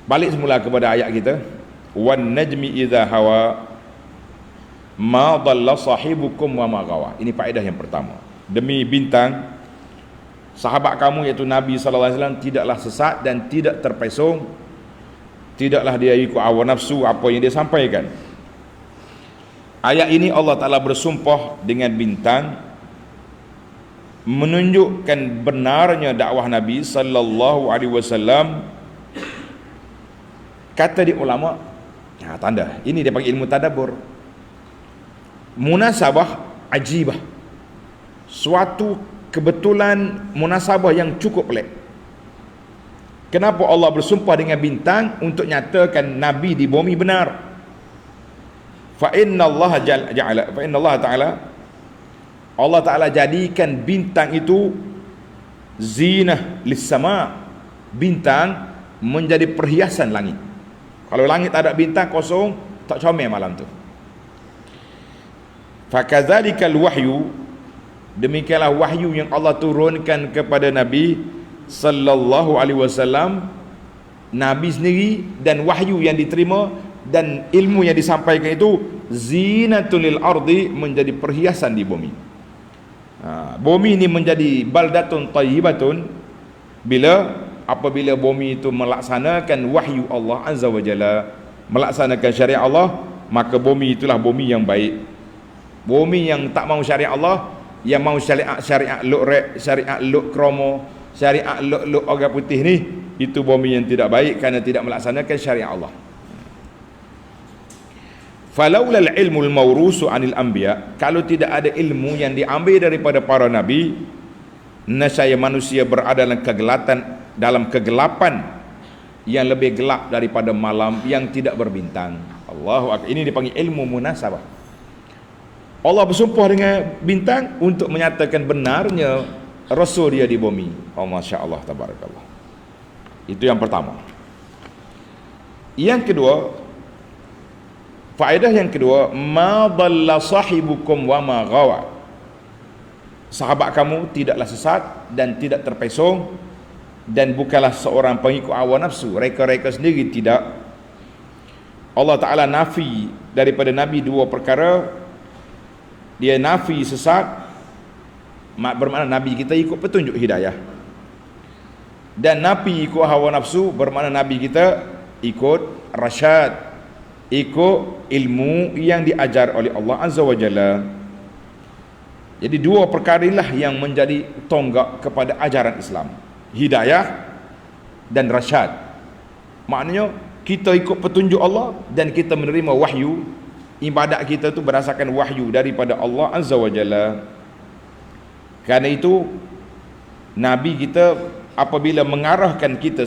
Balik semula kepada ayat kita, wan najmi idza hawa ma dhalla sahibukum wa ma ghawa. Ini faedah yang pertama. Demi bintang, sahabat kamu iaitu Nabi sallallahu alaihi wasallam tidaklah sesat dan tidak terpesong, tidaklah dia ikut hawa nafsu apa yang dia sampaikan. Ayat ini Allah Ta'ala bersumpah dengan bintang, menunjukkan benarnya dakwah Nabi sallallahu alaihi wasallam. Kata di ulama, tanda ini dia panggil ilmu tadabbur, munasabah ajibah, suatu kebetulan munasabah yang cukup pelik. Kenapa Allah bersumpah dengan bintang? Untuk nyatakan Nabi di bumi benar. Fa inna Allah Ta'ala, Allah Ta'ala jadikan bintang itu zinah lis-sama, bintang menjadi perhiasan langit. Kalau langit tak ada bintang, kosong, tak comel malam tu. Fakadzalikal wahyu, demikianlah wahyu yang Allah turunkan kepada Nabi sallallahu alaihi wasallam. Nabi sendiri dan wahyu yang diterima dan ilmu yang disampaikan itu zinatul lil ardi, menjadi perhiasan di bumi. Bumi ini menjadi baldatun thayyibatun apabila bumi itu melaksanakan wahyu Allah azza wa jalla, melaksanakan syariat Allah, maka bumi itulah bumi yang baik. Bumi yang tak mau syariat Allah, yang mau syariat luk rek, syariat luk kromo, syariat luk orang putih ni, itu bumi yang tidak baik kerana tidak melaksanakan syariat Allah. Falaulal ilmul mawrusu anil anbiya, kalau tidak ada ilmu yang diambil daripada para nabi, nescaya manusia berada dalam kegelapan yang lebih gelap daripada malam yang tidak berbintang. Allahu akbar. Ini dipanggil ilmu munasabah. Allah bersumpah dengan bintang untuk menyatakan benarnya rasul dia di bumi. Oh, masya Allah, tabarakallah. Itu yang pertama. Yang kedua, faedah yang kedua, ma dhalla sahibukum wa ma ghawa. Sahabat kamu tidaklah sesat dan tidak terpesong, dan bukanlah seorang pengikut hawa nafsu, reka-reka sendiri, tidak. Allah Ta'ala nafi daripada Nabi dua perkara. Dia nafi sesat, bermakna Nabi kita ikut petunjuk hidayah, dan nafi ikut hawa nafsu, bermakna Nabi kita ikut rasyad, ikut ilmu yang diajar oleh Allah Azza wa Jalla. Jadi dua perkara inilah yang menjadi tonggak kepada ajaran Islam, hidayah dan rasyad. Maknanya kita ikut petunjuk Allah dan kita menerima wahyu. Ibadat kita tu berdasarkan wahyu daripada Allah Azza wa Jalla. Kerana itu Nabi kita apabila mengarahkan kita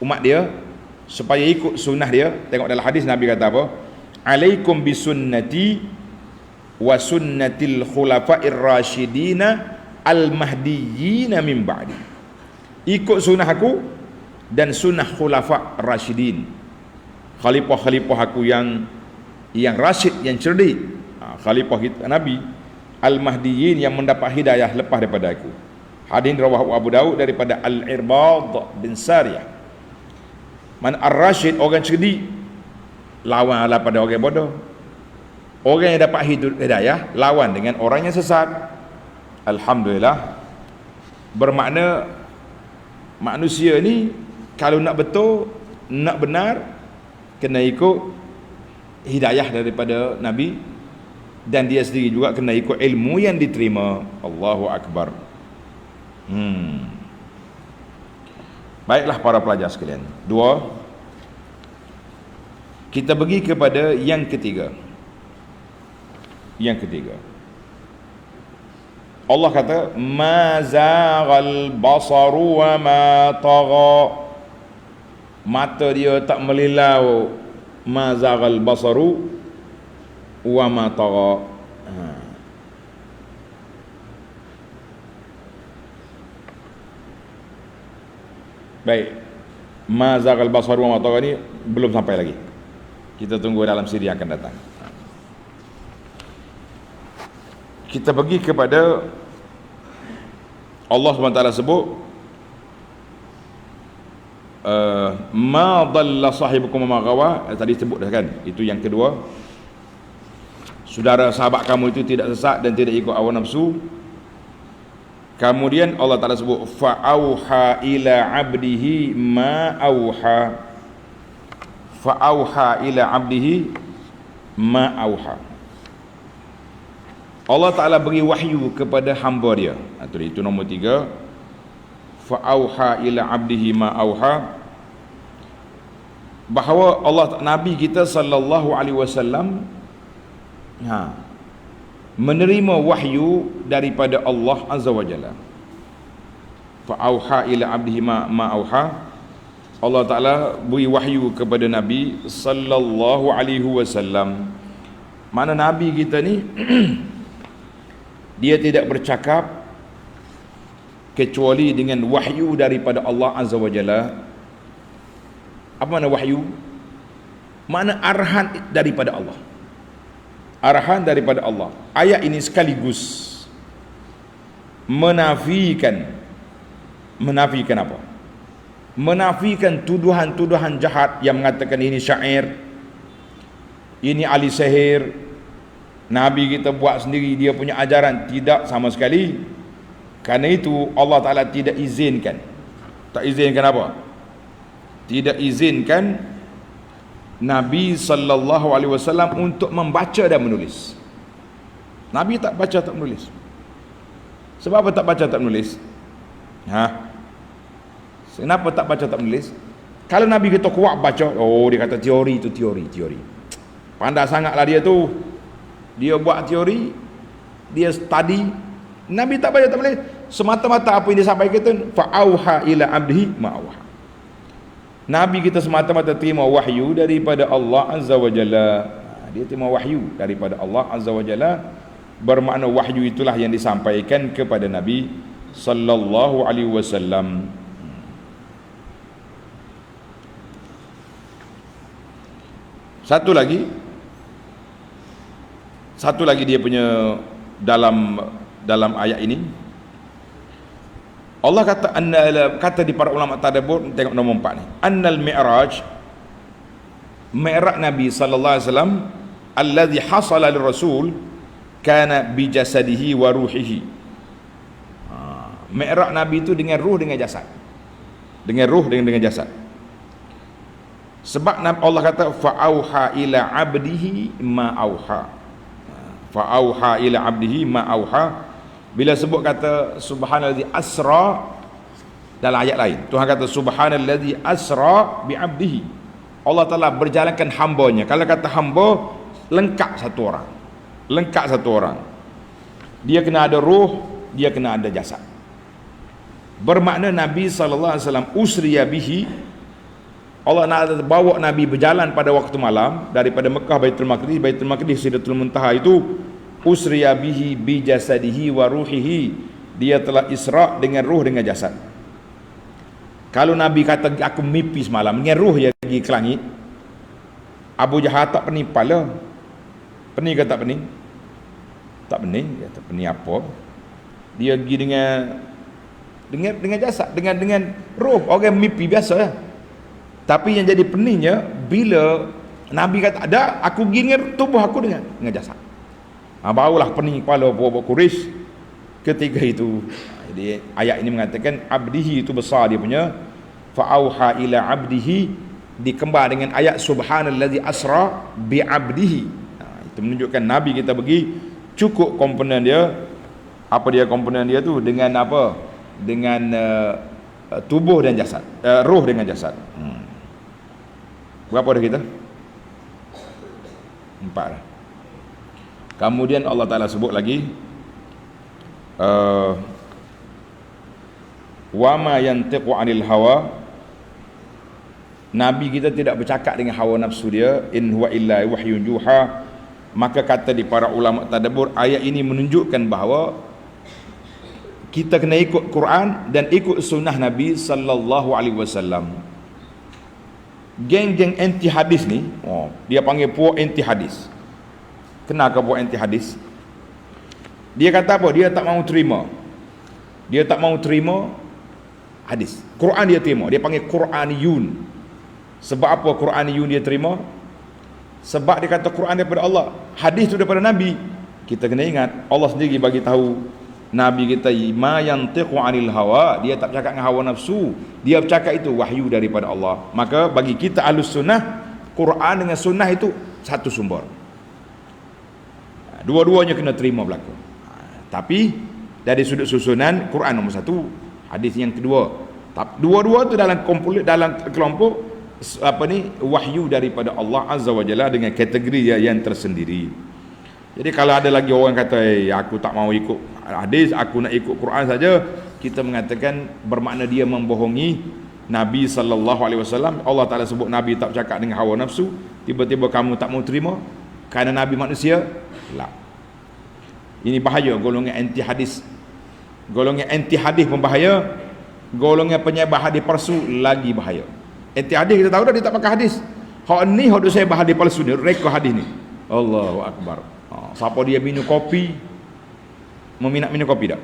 umat dia supaya ikut sunnah dia, tengok dalam hadis Nabi kata apa? Alaikum bisunnati wa sunnatil khulafa'ir rasyidina al-mahdiyina min ba'di. Ikut sunnah aku dan sunnah khulafa' rasyidin, khalifah-khalifah aku yang rasyid, yang cerdik, khalifah kita Nabi al-mahdiyin yang mendapat hidayah lepas daripada aku. Hadis riwayat Abu Daud daripada Al-Irbad bin Sariyah. Man ar-rasyid, orang cerdik, lawanlah pada orang bodoh. Orang yang dapat hidayah lawan dengan orang yang sesat. Alhamdulillah, bermakna manusia ni kalau nak betul, nak benar, kena ikut hidayah daripada Nabi, dan dia sendiri juga kena ikut ilmu yang diterima. Allahu Akbar. Baiklah para pelajar sekalian, dua, kita pergi kepada yang ketiga. Yang ketiga, Allah kata ma zaghal basaru wa ma tagha, mata dia tak melilau, ma zaghal basaru wa ma tagha. Baik, ma zaghal basaru wa ma tagha ni belum sampai lagi, kita tunggu dalam siri yang akan datang. Kita pergi kepada Allah SWT sebut ma dhalla sahibukum wa ma ghawa, tadi sebut dah kan. Itu yang kedua. Saudara sahabat kamu itu tidak sesat dan tidak ikut hawa nafsu. Kemudian Allah Ta'ala sebut fa'auha ila abdihi ma auha. Fa'auha ila abdihi ma auha. Allah Ta'ala beri wahyu kepada hamba dia. Itu nombor 3. Fa'auha ila abdihi ma auha. Bahawa Nabi kita sallallahu alaihi wasallam menerima wahyu daripada Allah Azza wa Jalla. Fa'auha ila abdihi ma auha. Allah Ta'ala beri wahyu kepada Nabi sallallahu alaihi wasallam. Mana Nabi kita ni dia tidak bercakap kecuali dengan wahyu daripada Allah Azza wa Jalla. Apa makna wahyu? Makna arahan daripada Allah. Arahan daripada Allah. Ayat ini sekaligus menafikan apa? Menafikan tuduhan-tuduhan jahat yang mengatakan ini syair, ini ahli sihir, Nabi kita buat sendiri, dia punya ajaran. Tidak sama sekali. Kerana itu Allah Ta'ala tidak izinkan. Tak izinkan apa? Tidak izinkan Nabi sallallahu alaihi wasallam untuk membaca dan menulis. Nabi tak baca tak menulis. Sebab apa tak baca tak menulis? Kenapa tak baca tak menulis? Kalau Nabi kita kuat baca, dia kata teori itu teori. Pandai sangatlah dia tu. Dia buat teori, dia study. Nabi tak baca tak menulis. Semata-mata apa yang dia sampaikan itu fa'auha ila abdihi ma'auha. Nabi kita semata-mata terima wahyu daripada Allah Azza wa Jalla. Dia terima wahyu daripada Allah Azza wa Jalla. Bermakna wahyu itulah yang disampaikan kepada Nabi sallallahu alaihi wasallam. Satu lagi dia punya dalam ayat ini Allah kata di para ulama tadabbur, tengok nombor 4 ni. Annal mi'raj Nabi sallallahu alaihi wasallam alladhi hasala lirrasul kana bi jasadihi wa ruhihi. Mi'raj Nabi itu dengan ruh dengan jasad. Dengan ruh dengan jasad. Sebab Allah kata fa'auha ila abdihi ma auha. Fa'auha ila abdihi ma auha. Bila sebut kata subhanallazi asra dalam ayat lain, Tuhan kata subhanallazi asra bi abdihi. Allah Taala berjalankan hambanya. Kalau kata hamba, lengkap satu orang. Dia kena ada ruh, dia kena ada jasad. Bermakna Nabi sallallahu alaihi wasallam usriya bihi. Allah nak bawa Nabi berjalan pada waktu malam daripada Mekah Baitul Maqdis Sidratul Muntaha itu. Usriya bihi bi jasadihi wa ruhihi. Dia telah isra dengan ruh dengan jasad. Kalau Nabi kata aku mimpi semalam dengan ruh dia pergi ke langit, Abu Jahal tak pening kepala. Pening ke tak pening? Tak pening. Dia tak pening apa? Dia pergi dengan jasad, dengan ruh. Orang mimpi biasa. Tapi yang jadi peningnya bila Nabi kata ada, aku pergi dengan tubuh aku dengan jasad. Barulah pening kepala buat Quraisy ketika itu. Jadi ayat ini mengatakan abdihi itu besar dia punya. Fa'auha ila abdihi dikembar dengan ayat subhanallazi asra bi abdihi. Itu menunjukkan Nabi kita pergi cukup komponen dia. Apa dia komponen dia tu? Dengan apa? Dengan tubuh dan jasad, ruh dengan jasad. Berapa dah kita? 4 dah. Kemudian Allah Ta'ala sebut lagi wa ma yantiqu anil hawa. Nabi kita tidak bercakap dengan hawa nafsu dia. In huwa illa wahyun yuha. Maka kata di para ulama tadabbur, ayat ini menunjukkan bahawa kita kena ikut Quran dan ikut sunnah Nabi sallallahu alaihi wasallam. Geng-geng anti hadis ni, dia panggil puak anti hadis. Kenapa buat anti hadis? Dia kata apa? Dia tak mau terima hadis. Quran dia terima, dia panggil Quraniyun. Sebab apa Quraniyun dia terima? Sebab dia kata Quran daripada Allah, hadis tu daripada Nabi. Kita kena ingat Allah sendiri bagi tahu Nabi kita, ma yantiqu anil hawa, dia tak bercakap dengan hawa nafsu, dia bercakap itu wahyu daripada Allah. Maka bagi kita Ahlus Sunnah, Quran dengan sunnah itu satu sumber. Dua-duanya kena terima berlaku. Tapi dari sudut susunan, Quran nombor satu, hadis yang kedua. Dua-dua tu dalam kelompok wahyu daripada Allah Azza wa Jalla dengan kategori yang tersendiri. Jadi kalau ada lagi orang kata aku tak mau ikut hadis, aku nak ikut Quran saja, kita mengatakan bermakna dia membohongi Nabi sallallahu alaihi wasallam. Allah Taala sebut Nabi tak bercakap dengan hawa nafsu, tiba-tiba kamu tak mau terima kerana Nabi manusia? La. Ini bahaya golongan anti hadis. Golongan anti hadis pun bahaya, golongan penyebar hadis palsu lagi bahaya. Anti hadis kita tahu dah dia tak pakai hadis. Hak ni hak saya hadis palsu ni, reka hadis ni. Allahu akbar. Siapa dia minum kopi, meminat minum kopi tak?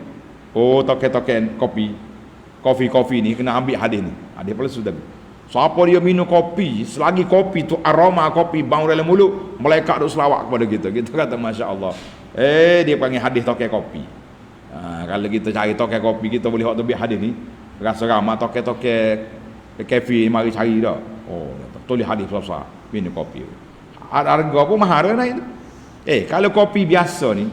Oh, token-token kopi ni kena ambil hadis ni. Hadis palsu tadi. Siapa dia minum kopi, selagi kopi tu aroma kopi bau dalam mulut, malaikat duk selawat kepada kita. Kita kata masya-Allah. Dia panggil hadis token kopi. Kalau kita cari token kopi, kita boleh hak tu biar hadis ni. Rasa ramai token kafe mari cari dah. Oh, tulis hadis besar minum kopi. Harga pun mahal naik tu. Kalau kopi biasa ni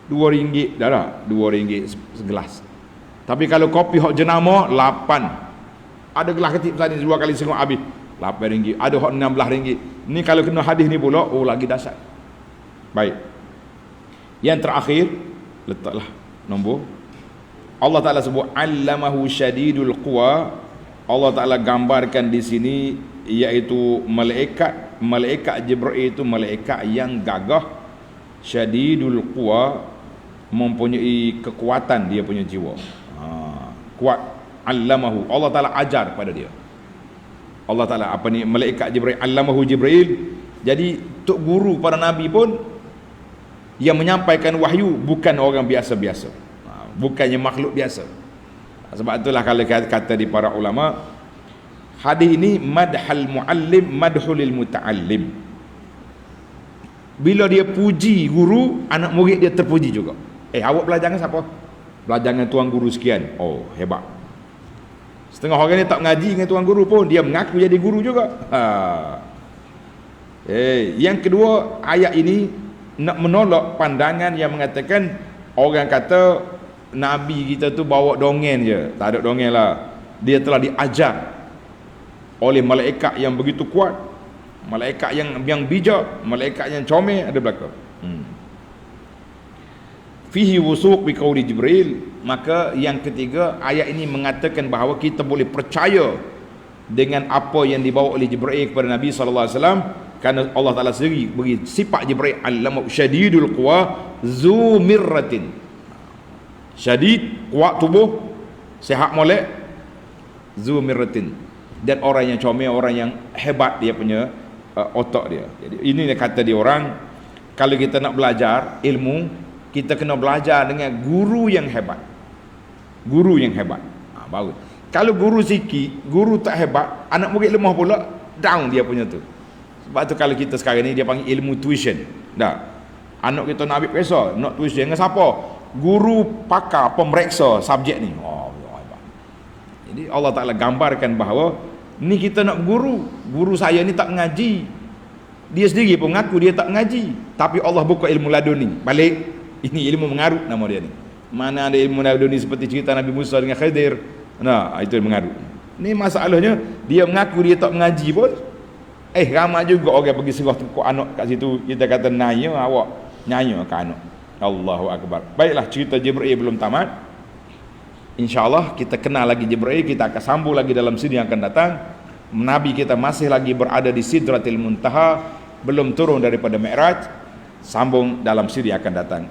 RM2 dah lah, RM2 segelas. Tapi kalau kopi hok jenama 8. Ada gelas kecil besar ni 2 kali setengah habis RM8. Ada hok RM16. Ni kalau kena hadis ni pula, oh lagi dahsyat. Baik. Yang terakhir, letaklah nombor. Allah Taala sebut allamahu syadidul quwa. Allah Taala gambarkan di sini iaitu malaikat Jibril itu malaikat yang gagah, syadidul quwa, mempunyai kekuatan dia punya jiwa. Kuat. Allamahu, Allah Taala ajar pada dia. Allah Taala malaikat Jibril, allamahu Jibril. Jadi tok guru para nabi pun yang menyampaikan wahyu bukan orang biasa-biasa, bukannya makhluk biasa. Sebab itulah kalau kata di para ulama, hadis ini madhal muallim madhulil muta'allim. Bila dia puji guru, anak murid dia terpuji juga. Awak belajar dengan siapa? Belajar dengan tuan guru sekian. Oh, hebat. Setengah orang ni tak ngaji dengan tuan guru pun dia mengaku jadi guru juga. Yang kedua, ayat ini nak menolak pandangan yang mengatakan orang kata Nabi kita tu bawa dongeng je. Tak ada dongeng lah. Dia telah diajar oleh malaikat yang begitu kuat, malaikat yang bijak, malaikat yang comel, ada belaka. Fihi wusuq bi qauli Jibril. Maka yang ketiga, ayat ini mengatakan bahawa kita boleh percaya dengan apa yang dibawa oleh Jibril kepada Nabi sallallahu alaihi wasallam, kerana Allah Taala sendiri beri sifat Jibril allama syadidul quwa zu mirratin. Syadid, kuat tubuh, sihat molek, zu mirratin, dan orang yang comel, orang yang hebat dia punya otak dia. Jadi ini dia kata dia orang, kalau kita nak belajar ilmu, kita kena belajar dengan guru yang hebat. Guru yang hebat. Baru. Kalau guru sikit, guru tak hebat, anak murid lemah pula, down dia punya tu. Sebab tu kalau kita sekarang ni dia panggil ilmu tuition. Dah. Anak kita nak ambil pesa, nak tuition dengan siapa? Guru pakar pemeriksa subjek ni. Oh, hebat. Jadi Allah Taala gambarkan bahawa ni kita nak guru. Guru saya ni tak ngaji. Dia sendiri pun mengaku dia tak ngaji, tapi Allah buka ilmu laduni. Balik, ini ilmu mengarut nama dia ni. Mana ada ilmu laduni seperti cerita Nabi Musa dengan Khidir. Nah, itu mengarut. Ni masalahnya dia mengaku dia tak mengaji pun. Ramai juga orang pergi serah tukuk anak kat situ. Kita kata naya awak, naya ke anak. Allahu akbar. Baiklah, cerita Jibril belum tamat. InsyaAllah kita kenal lagi Jibril. Kita akan sambung lagi dalam sini yang akan datang. Nabi kita masih lagi berada di Sidratil Muntaha, belum turun daripada Mi'raj. Sambung dalam siri akan datang.